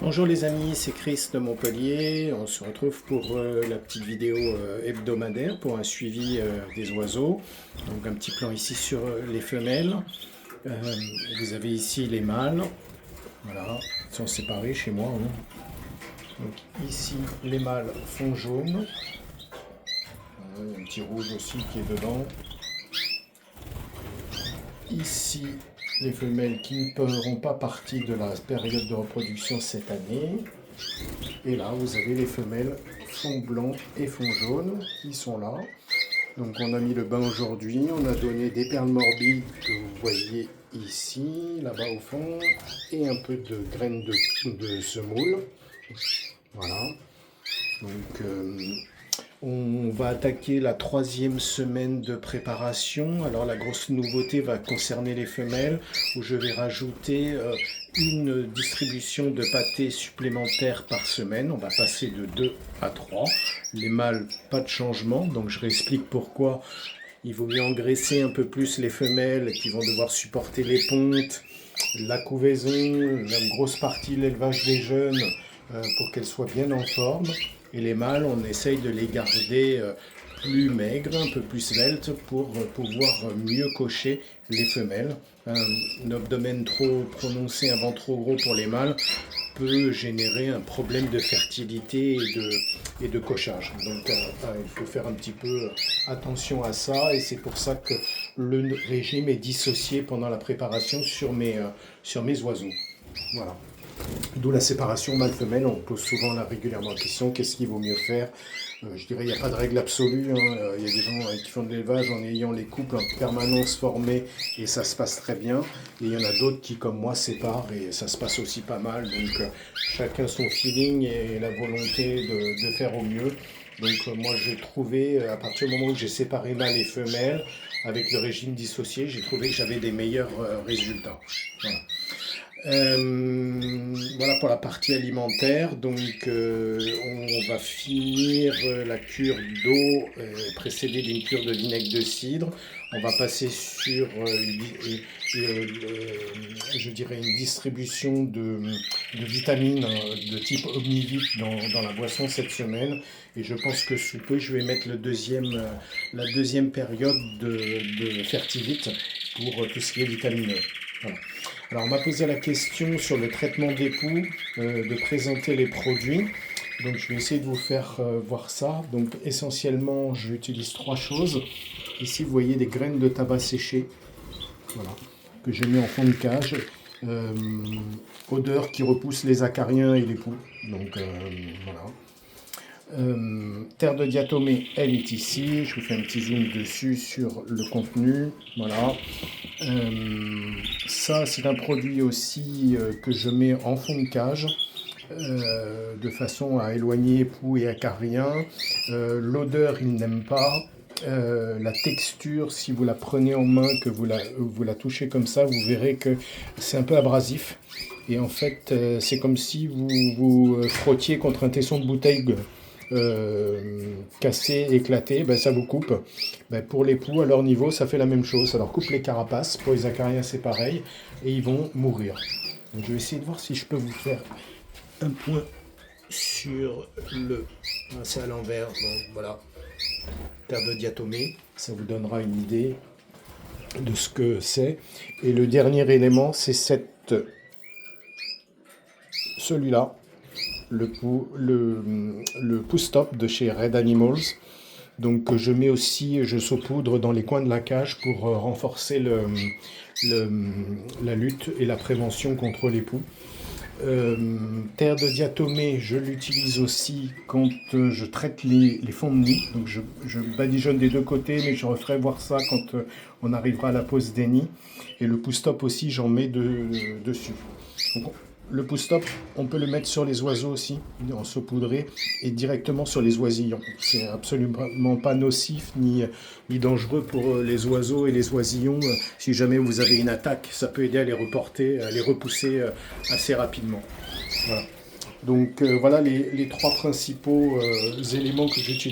Bonjour les amis, c'est Chris de Montpellier. On se retrouve pour la petite vidéo hebdomadaire pour un suivi des oiseaux. Donc un petit plan ici sur les femelles. Euh, Vous avez ici les mâles. Voilà, ils sont séparés chez moi, hein. Donc ici les mâles font jaune. Voilà, il y a un petit rouge aussi qui est dedans. Ici les femelles qui ne feront pas partie de la période de reproduction cette année. Et là, vous avez les femelles fond blanc et fond jaune qui sont là. Donc on a mis le bain aujourd'hui, on a donné des perles morbides que vous voyez ici, là-bas au fond, et un peu de graines de semoule. Voilà. Donc on va attaquer la 3e semaine de préparation. Alors la grosse nouveauté va concerner les femelles, où je vais rajouter une distribution de pâtés supplémentaires par semaine. On va passer de 2 à 3. Les mâles, pas de changement, donc je réexplique pourquoi. Il vaut mieux engraisser un peu plus les femelles qui vont devoir supporter les pontes, la couvaison, une grosse partie de l'élevage des jeunes pour qu'elles soient bien en forme. Et les mâles, on essaye de les garder plus maigres, un peu plus sveltes pour pouvoir mieux cocher les femelles. Un abdomen trop prononcé, un ventre trop gros pour les mâles peut générer un problème de fertilité et de cochage. Donc il faut faire un petit peu attention à ça, et c'est pour ça que le régime est dissocié pendant la préparation sur mes oiseaux. Voilà. D'où la séparation mâle-femelle. On pose souvent là régulièrement la question, qu'est-ce qu'il vaut mieux faire? Je dirais, il n'y a pas de règle absolue, hein. Il y a des gens qui font de l'élevage en ayant les couples en permanence formés et ça se passe très bien. Et il y en a d'autres qui, comme moi, séparent et ça se passe aussi pas mal. Donc chacun son feeling et la volonté de faire au mieux. Donc moi j'ai trouvé, à partir du moment où j'ai séparé mâles et femelles, avec le régime dissocié, j'ai trouvé que j'avais des meilleurs résultats. Voilà. Voilà pour la partie alimentaire. Donc on va finir la cure d'eau précédée d'une cure de vinaigre de cidre. On va passer sur je dirais une distribution de vitamines de type Omnivit dans la boisson cette semaine. Et je pense que sous peu je vais mettre la deuxième période de Fertivit pour tout ce qui est vitamineux. Voilà. Alors, on m'a posé la question sur le traitement des poux, de présenter les produits. Donc, je vais essayer de vous faire voir ça. Donc, essentiellement, j'utilise 3 choses. Ici, vous voyez des graines de tabac séchées, voilà, que j'ai mis en fond de cage. Odeur qui repousse les acariens et les poux. Donc, voilà. Terre de diatomée, elle est ici. Je vous fais un petit zoom dessus sur le contenu. Voilà. Ça, c'est un produit aussi que je mets en fond de cage de façon à éloigner poux et acariens. L'odeur, il n'aime pas. La texture, si vous la prenez en main, que vous la touchez comme ça, vous verrez que c'est un peu abrasif. Et en fait, c'est comme si vous frottiez contre un tesson de bouteille cassé, éclaté, ben ça vous coupe. Ben pour les poux, à leur niveau, ça fait la même chose. Ça leur coupe les carapaces. Pour les acariens, c'est pareil. Et ils vont mourir. Donc, je vais essayer de voir si je peux vous faire un point sur le... C'est à l'envers. Donc, voilà. Terre de diatomée. Ça vous donnera une idée de ce que c'est. Et le dernier élément, c'est celui-là. Le Poustop de chez Red Animals. Donc je mets aussi, je saupoudre dans les coins de la cage pour renforcer la lutte et la prévention contre les poux. Terre de diatomée, je l'utilise aussi quand je traite les fonds de nid. Donc je badigeonne des deux côtés, mais je referai voir ça quand on arrivera à la pose des nids. Et le Poustop aussi, j'en mets dessus. Donc, le Poustop, on peut le mettre sur les oiseaux aussi, en saupoudré, et directement sur les oisillons. C'est absolument pas nocif ni dangereux pour les oiseaux et les oisillons. Si jamais vous avez une attaque, ça peut aider à les repousser assez rapidement. Voilà. Donc voilà les 3 principaux éléments que j'utilise.